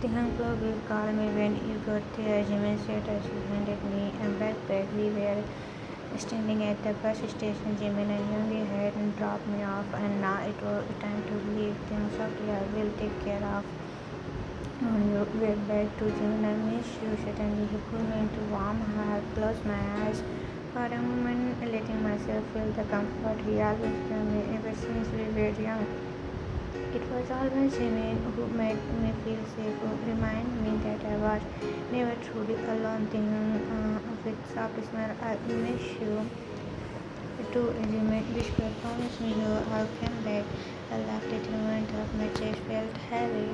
The uncle will call me when you got there, Jimin said as he handed me a backpack. We were standing at the bus station. Jimin and Youngie had dropped me off, and now it was time to leave. Then softly, I will take care of on your way back to Jimin. I miss you. Suddenly, he pulled me into warm. I closed my eyes for a moment, letting myself feel the comfort he always gave me ever since we were young. It was always Jimin who made me feel safe, who reminded me that I was never truly alone. With soft smile, I miss you too, Jimin whispered. Promise me I'll come back. I laughed at the moment of my chest felt heavy.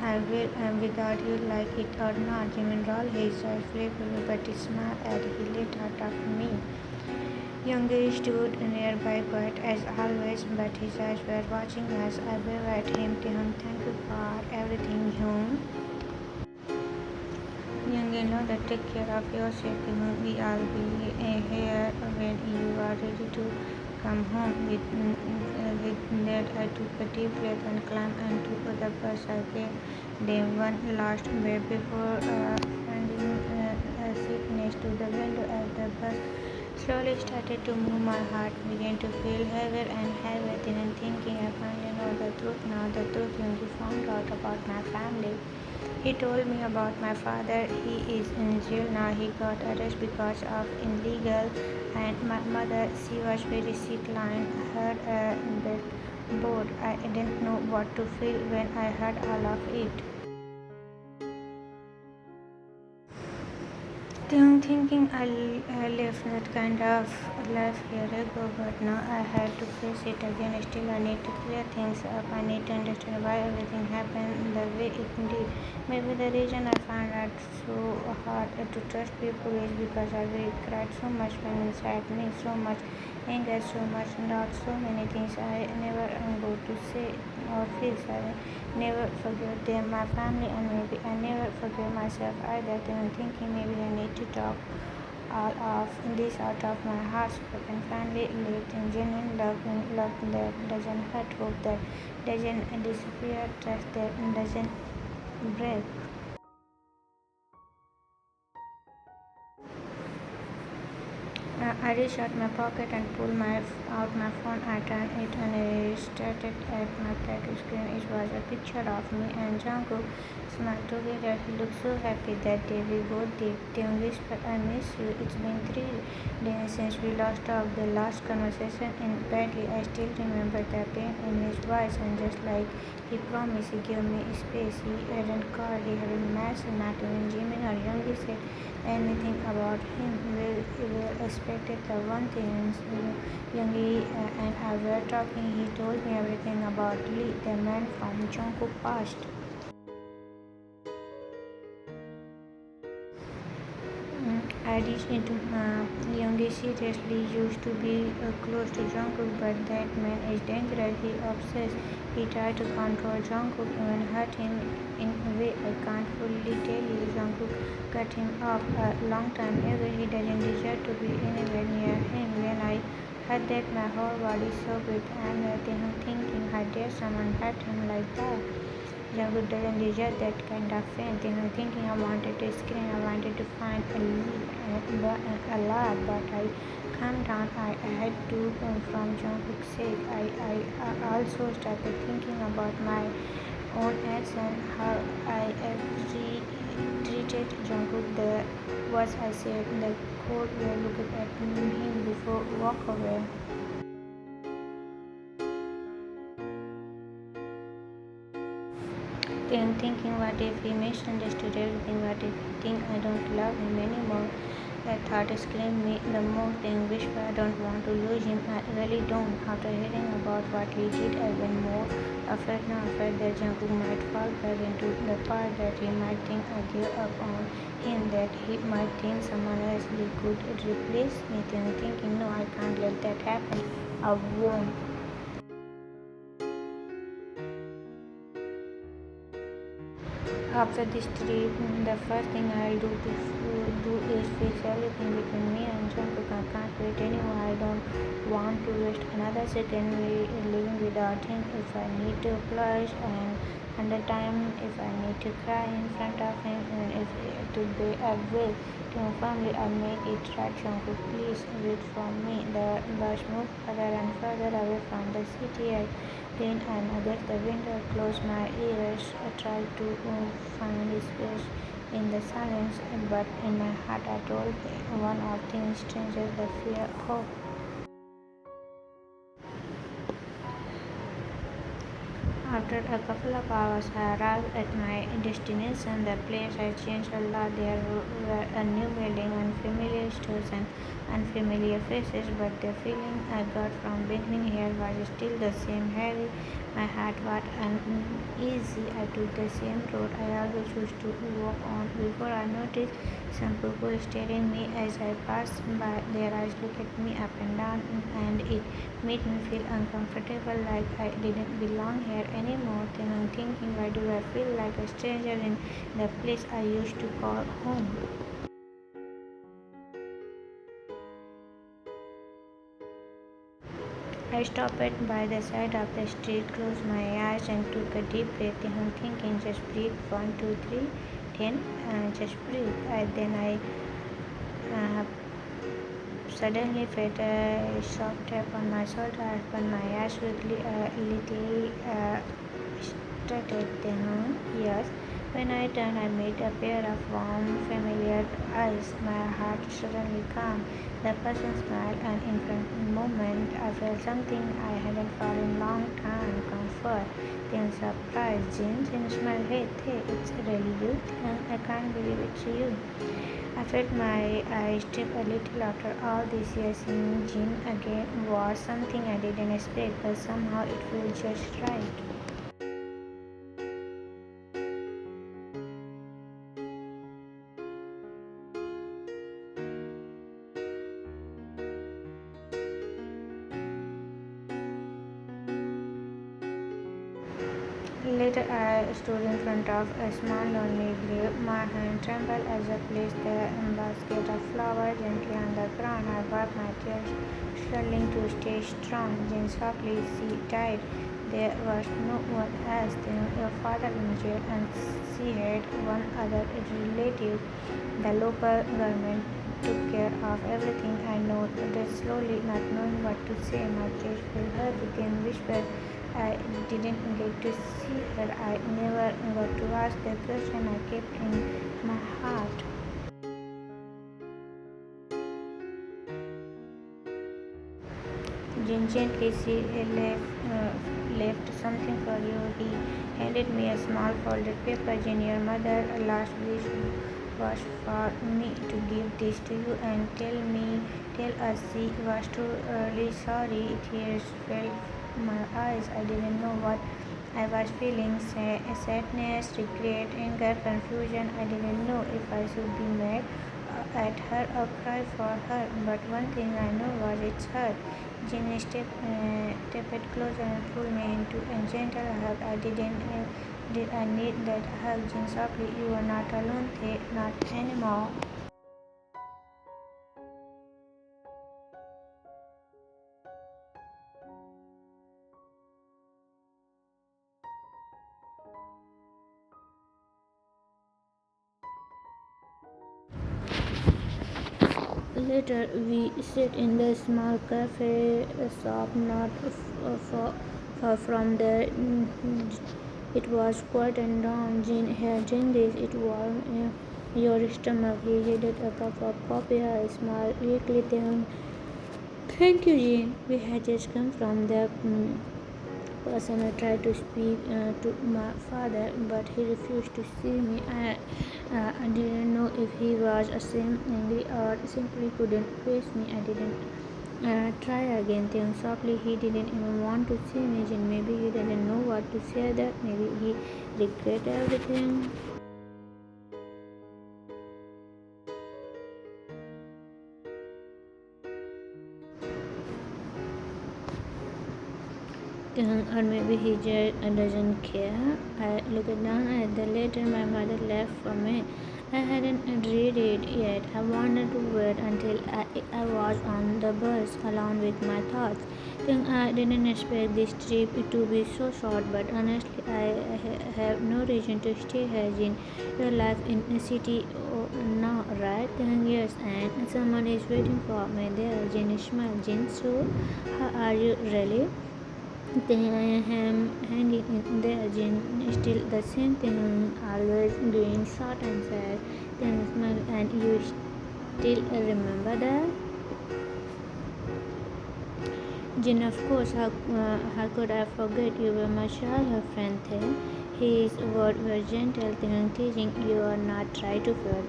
I will, without you like it or not. Jimin rolled his eyes playfully, but he smiled as he lit out of me. Younger stood nearby, quiet as always, but his eyes were watching us. I waved at him. Thank you for everything, Hyun. Younger, know that take care of yourself. We all be here when you are ready to come home. With that, I took a deep breath and climbed into the bus. I gave them one last wave before finding a seat next to the window as the bus slowly started to move. My heart began to feel heavier and heavier. Then thinking, I finally know the truth now. The truth Youngie found out about my family. He told me about my father. He is in jail now. He got arrested because of illegal. And my mother, she was very sick, lying her bedboard. I didn't know what to feel when I heard all of it. Thinking I left that kind of life here ago, but now I had to face it again. Still, I need to clear things up. I need to understand why everything happened the way it did. Maybe the reason I found it so hard to trust people is because I cried so much pain inside me, so much anger, so much doubt, so many things I never go to say or feel. I never forget them, my family, and maybe I never forget myself either. Then thinking maybe I need to talk all of this out of my heart. Spoken finally lived in genuine love that doesn't hurt, hope that doesn't disappear, trust that doesn't break. I reached out my pocket and pulled out my phone. I turned it and I started at my back screen. It was a picture of me and Jungkook smiled together. He looked so happy that day. We both did. Then whispered, I miss you. It's been 3 days since we last talked. The last conversation ended badly. I still remember the pain in his voice, and just like he promised, he gave me space. He hadn't called, he hadn't messaged, not even Jimin or Youngie said anything about him. We were expected the one thing. Youngie and I were talking. He told me everything about Lee, the man from Jungkook past. I reached into Youngie seriously used to be close to Jungkook, but that man is dangerous. He obsessed. He tried to control Jungkook, even hurt him in a way I can't fully tell you. Jungkook cut him off a long time ago. He doesn't deserve to be anywhere near him. When I heard that, my whole body soaked with anger. Then I'm thinking, how dare someone hurt him like that? Jungkook doesn't deserve that kind of pain. Then I'm thinking, I wanted to scream. I wanted to find a laugh, but I calmed down. I had to from Jungkook's sake. I also started thinking about my own action, how I treated Jungkook, the words I said, the cold way I looked at him before walk away. Then thinking, what if he misunderstood everything? What if he think I don't love him anymore? That thought screamed me the most. Then whispered, I don't want to lose him. I really don't. After hearing about what he did, I've been more afraid now. Afraid that Jungkook might fall back into the part, that he might think I gave up on him, that he might think someone else could replace me. Then thinking, no, I can't let that happen. I won't. After this trip, the first thing I'll do is fix everything between me and Jungkook. I can't wait anymore. I don't want to waste another second living without him. If I need to blush and under time, if I need to cry in front of him, and if to be, I will. To my family, I'll make it right. Jungkook, please wait for me. The bus moved further and further away from the city. I leaned and against the window, closed my ears. I tried to find space in the silence, but in my heart I told one of things strangers, the fear, hope. After a couple of hours, I arrived at my destination. The place had changed a lot. There were a new building, unfamiliar stores, and unfamiliar faces, but the feeling I got from beginning here was still the same heavy. My heart was uneasy. I took the same road I always used to walk on before. I noticed some people staring me as I passed by. Their eyes looked at me up and down, and it made me feel uncomfortable, like I didn't belong here anymore. Then I'm thinking, why do I feel like a stranger in the place I used to call home? I stopped by the side of the street, closed my eyes, and took a deep breath. I'm thinking, just breathe. 1, 2, 3, 10. Just breathe. Then I uh, suddenly felt a soft tap on my shoulder. I opened my eyes quickly, a little started. Then, yes. When I turned, I met a pair of warm, familiar eyes. My heart suddenly calmed. The person smiled, and in a moment, I felt something I hadn't felt in a long time: comfort, then surprise. Jin smiled. Hey, it's really you? I can't believe it's you. I felt my eyes trip a little after all these years. Seeing Jin again was something I didn't expect, but somehow it felt just right. Later, I stood in front of a small lonely grave. My hand trembled as I placed the basket of flowers gently on the ground. I wiped my tears, struggling to stay strong. Jane softly, she died. There was no one else. Then your father in jail, and she had one other relative. The local government took care of everything. I nodded slowly, not knowing what to say. My chest felt heavy, then whispered, I didn't get to see her. I never got to ask the question I kept in my heart. Gently, she left something for you. He handed me a small folded paper. Jane, your mother last wish was for me to give this to you and tell us she was truly sorry. Tears filled my eyes. I didn't know what I was feeling: sadness, regret, anger, confusion. I didn't know if I should be mad at her or cry for her. But one thing I know was it's her. Jenny stepped closer and pulled me into a gentle hug. Did I need that hug? Jane softly, you are not alone, not anymore. Later, we sat in the small cafe shop not far from the. It was quiet and warm. Jean had done this. It warmed your stomach. He headed a cup of coffee. I smiled weakly. Thank you, Jean. We had just come from the person. I tried to speak to my father, but he refused to see me. I didn't know if he was ashamed, angry, or simply couldn't face me. I didn't try again. Then softly, he didn't even want to see me. Then maybe he didn't know what to say. That maybe he regretted everything. Or maybe he just doesn't care. I looked down at the letter my mother left for me. I hadn't read it yet. I wanted to wait until I was on the bus alone with my thoughts. I didn't expect this trip to be so short, but honestly, I have no reason to stay here in your life in a city now, right? Yes, and someone is waiting for me there. Jin smiled. Jin, so how are you really? Then I am hanging in there, Jin, still the same thing, always doing short and sad. Then smile, and you still remember that? Jin, of course, how could I forget you were my childhood friend there? His words were gentle, teaching you are not trying to flirt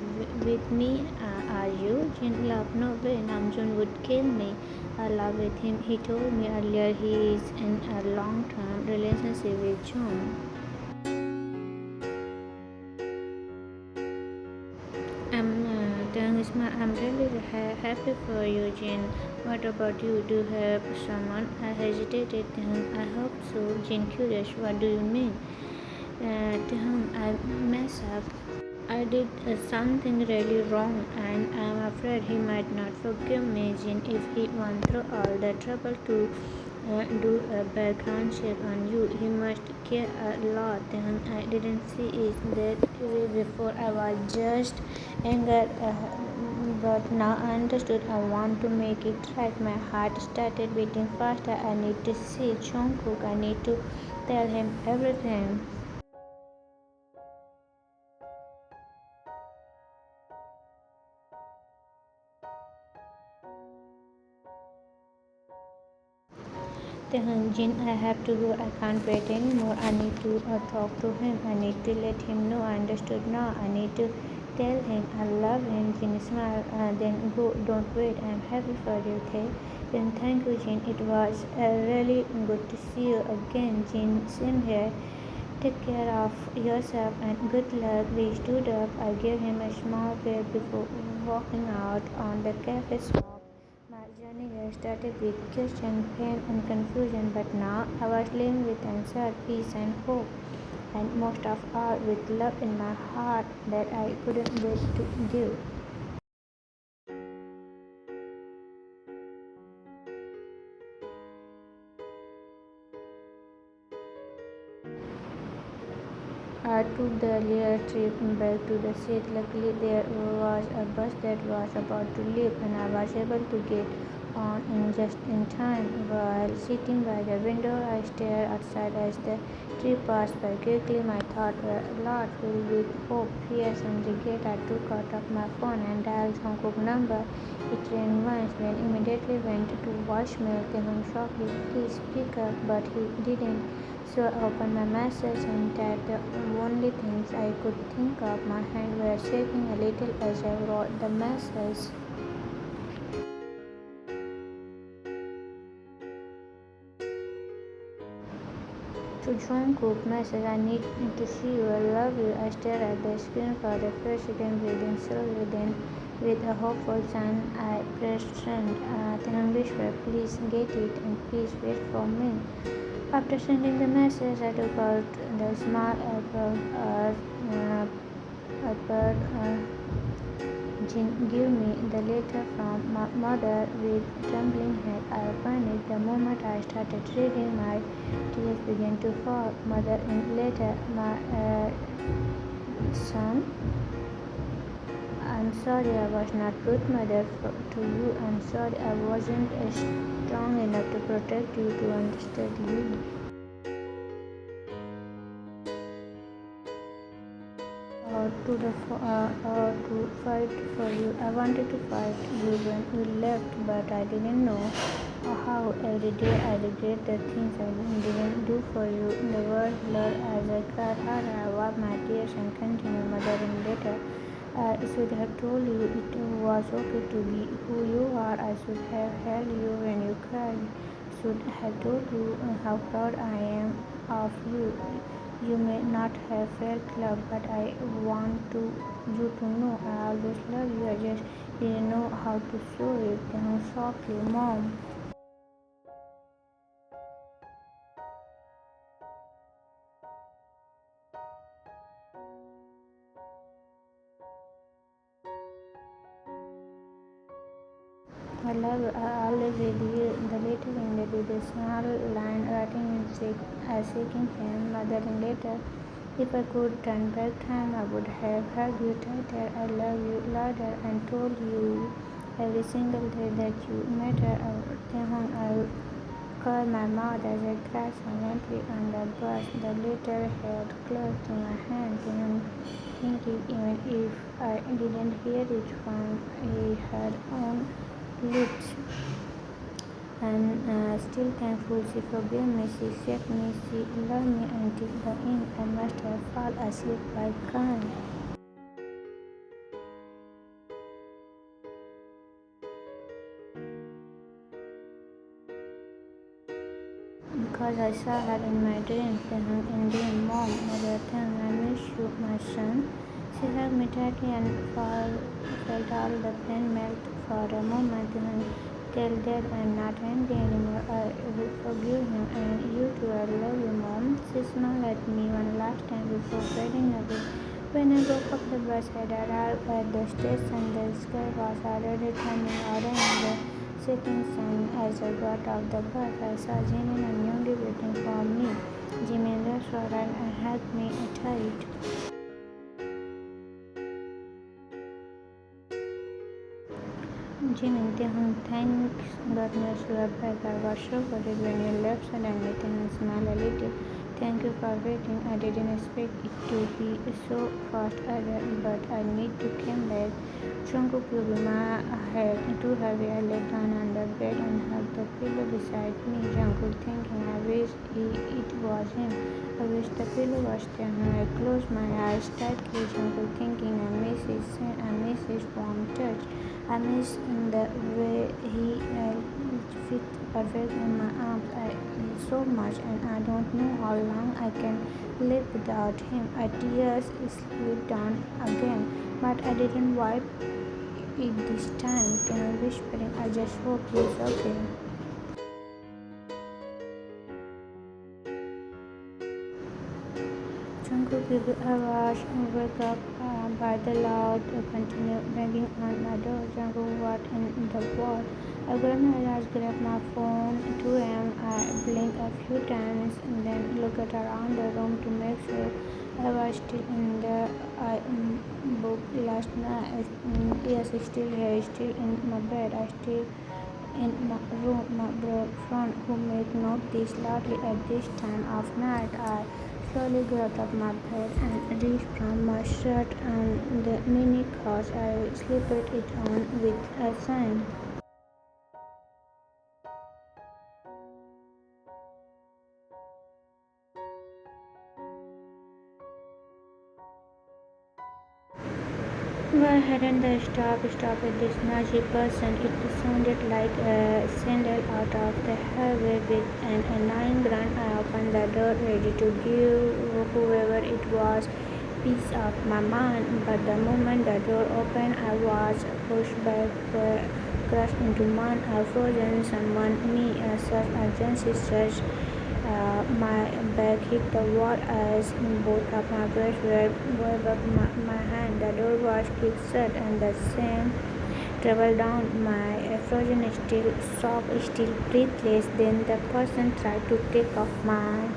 with me, are you? Jin laughed, no way, Namjoon would kill me. I love with him. He told me earlier he is in a long-term relationship with Jung. I'm really happy for you, Jin. What about you? Do you have someone? I hesitated. I hope so. Jin, curious. What do you mean? I mess up. I did something really wrong, and I'm afraid he might not forgive me, Jin, if he went through all the trouble to do a background check on you. He must care a lot. I didn't see it that way before. I was just anger, but now I understood. I want to make it right. My heart started beating faster. I need to see Jungkook. I need to tell him everything. Jin, I have to go. I can't wait anymore. I need to talk to him. I need to let him know I understood now. I need to tell him I love him. Jin smiled. Then go. Don't wait. I'm happy for you, Thay. Then thank you, Jin. It was really good to see you again. Jin, same here. Take care of yourself and good luck. We stood up. I gave him a small pat before walking out on the cafe walk. My journey here started with question, pain, and confusion, but now I was living with answer, peace, and hope, and most of all with love in my heart that I couldn't wait to give. I took the earlier trip back to the city. Luckily, there was a bus that was about to leave, and I was able to get on in just in time. While sitting by the window, I stared outside as the trip passed by quickly. My thoughts were a lot filled with hope, fears, and regret. I took out of my phone and dialed Jungkook's number. It rang once, then immediately went to voicemail. Tehun shocked, please pick up, but he didn't. So I opened my message and typed the only things I could think of. My hands were shaking a little as I wrote the message. To Jungkook message, I need to see you, I love you. I stared at the screen for the first second, breathing slowly. Then, with a hopeful sign, I pressed send. Then whispered, please get it and please wait for me. After sending the message, I took out the small apple. Jin gave me the letter from my mother with trembling hand. I opened it. The moment I started reading, my tears began to fall. Mother, in letter, my son. I'm sorry I was not good mother to you. I'm sorry I wasn't strong enough to protect you, to understand you. To fight for you. I wanted to fight you when we left, but I didn't know how. Every day I regret the things I didn't do for you. The world blurred as I cried harder. I wiped my tears and continued. Mother, in later, I should have told you it was okay to be who you are. I should have held you when you cried. Should have told you how proud I am of you. You may not have felt love, but I want you to know I always love you. I just didn't know how to show it. Then softly, Mom. I always read the letter ended with a small line writing in seeking him. Mother later, if I could turn back time, I would have hugged you tighter, I love you louder, and told you every single day that you matter. I curled my mouth as I cried silently on the bus. The letter held close to my hand, thinking even if I didn't hear it from her own lips. And still thankful she forgave me, she saved me, she loved me until the end. I must have fallen asleep by crying. Because I saw her in my dreams, and Indian mom, mother, I miss you, my son. She hugged me tightly and felt all the pain melt for a moment. And tell Dad I'm not angry anymore. I will forgive him, and you too. I love you, Mom. She smiled at me one last time before fading away. When I woke up, the bus had arrived at the station. The sky was already turning orange. The setting sun. As I got off the bus, I saw Jimmy and Yogi waiting for me. Jimmy rushed forward and hugged me tight. Jimmy, thanks goodness you are back. I was so worried when you left suddenly. Tehan smiled a little. Thank you for waiting. I didn't expect it to be so fast either, but I need to come back. Jungkook pulled my hair too heavy. I lay down on the bed and hugged the pillow beside me. Jungkook thinking I wish it was him. I wish the pillow was Tehan. I closed my eyes tightly. Jungkook thinking I miss his scent, I miss his warm touch. I miss the way he fit perfect in my arms so much, and I don't know how long I can live without him. Tears slipped down again, but I didn't wipe it this time. Whispering, I just hope he's okay. Jungkook, I was woke up by the loud continued banging on my door. Jungkook, what in the world? I grabbed my eyes, grabbed my phone. 2 a.m. I blinked a few times and then looked around the room to make sure I was still in the book last night. Yes, still here, still in my bed. I still in my room. My friend who made note this loudly at this time of night. I slowly got up my bed and reached from my shirt and the mini couch. I slipped it on with a sign. Why hadn't the stop at this noisy person? It sounded like a sandal out of the highway with an annoying grunt. I opened the door, ready to give whoever it was piece of my mind. But the moment the door opened, I was pushed back, crushed into mine. I frozen. Someone me. Such urgency, such my back hit the wall as both of my breasts were above my hand. The door was kicked shut and the same traveled down. My frozen still soft, still breathless. Then the person tried to take off my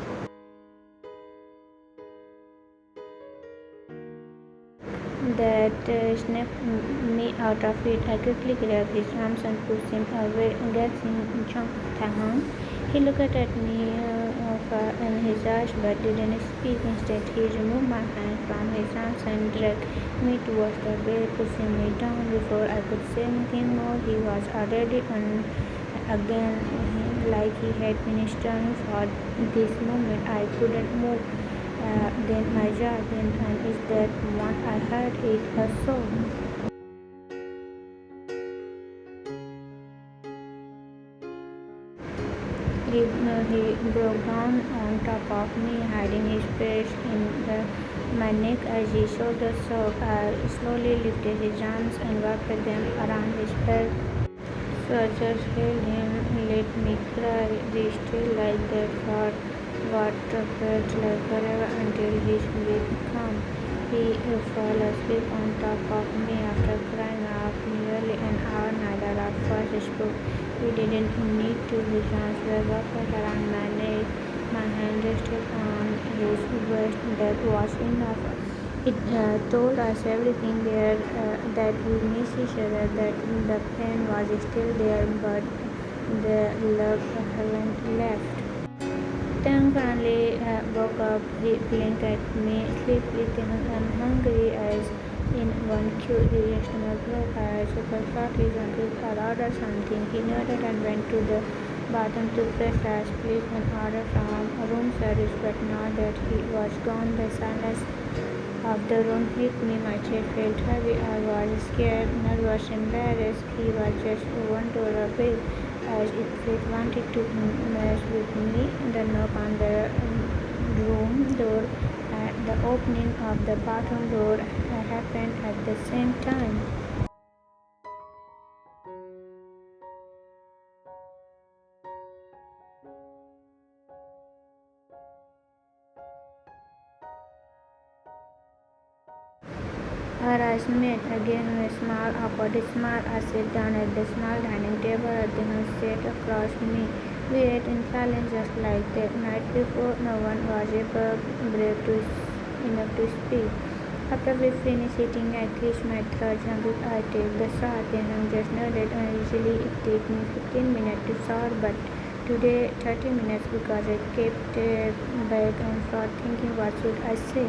that snapped me out of it. I quickly grabbed his arms and pushed him away, gasping, Chung Tahan. He looked at me in his eyes but didn't speak. Instead, he removed my hand from his arms and dragged me towards the bed, pushing me down. Before I could say anything more, he was already on again, like he had been stirring for this moment. I couldn't move. Then my jaw went, and is that what I heard? It was so. He broke down on top of me, hiding his face in my neck as he shoulders so I slowly lifted his arms and wrapped them around his back. So I just held him, let me cry. We stayed like that for what felt like forever until his breath came. He fell asleep on top of me after crying out nearly an hour. Neither of us spoke. We didn't need to. His arms were wrapped around my neck. My hand rested on his breast. That was enough. It told us everything there, that we miss each other, that the pain was still there, but the love hadn't left. Tang finally woke up. He blinked at me sleepily. I'm hungry as in one cute irrational broke. I super thought his uncle had ordered something. He nodded and went to the bathroom to fresh eyes, please, and order from room service, but now that he was gone, the silence of the room hit me. My chest felt heavy. I was scared, nervous, embarrassed. He was just one door away, as if it wanted to mess with me. The knock on the room door and the opening of the bathroom door happened at the same time. Our eyes met again in a small, awkward smile. I sat down at the small dining table. Artihan sat across me. We ate in silence just like the night before. No one was ever brave enough to speak. After we finished eating, I kissed my third jungle. I take the shot. Artihan just nodded. Usually it takes me 15 minutes to soar, but today 30 minutes because I kept back and forth thinking what should I say.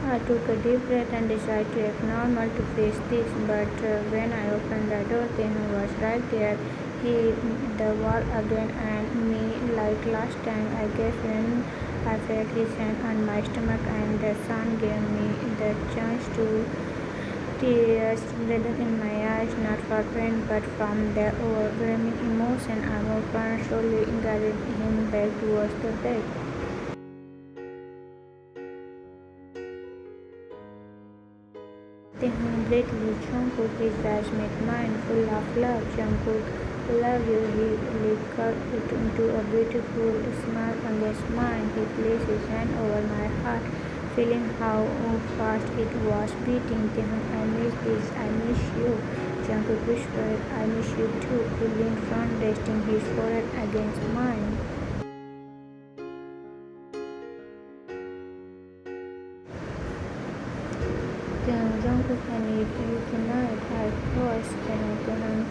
I took a deep breath and decided to act normal to face this, but when I opened the door, Tehan was right there. He hit the wall again and me like last time. I guess when I felt his hand on my stomach and the sun gave me the chance to tears gathered in my eyes, not for pain but from the overwhelming emotion. I moved on slowly, guided him back towards the bed. Tehan breathed with Jungkook. His eyes met mine, full of love. Jungkook, love you. He flickered it into a beautiful smile against mine. He placed his hand over my heart, feeling how fast it was beating. Tehan, I miss this. I miss you. Jungkook whispered, I miss you too. He leaned front, resting his forehead against mine. Jungkook, I need you tonight. I paused. Tehan,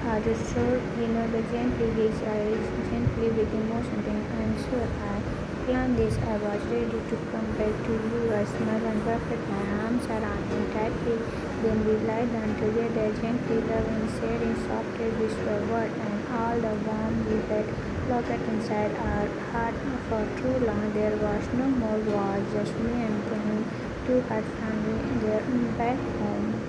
are you sure? He nodded gently, his eyes gently with emotion. I'm sure I planned this. I was ready to come back to you. I smiled and wrapped my arms around him tightly. Then we lay down together, gently loving, sharing softly whisper words, and all the warmth we had locked inside our heart for too long. There was no more war, just me and him, two hearts family, there back home.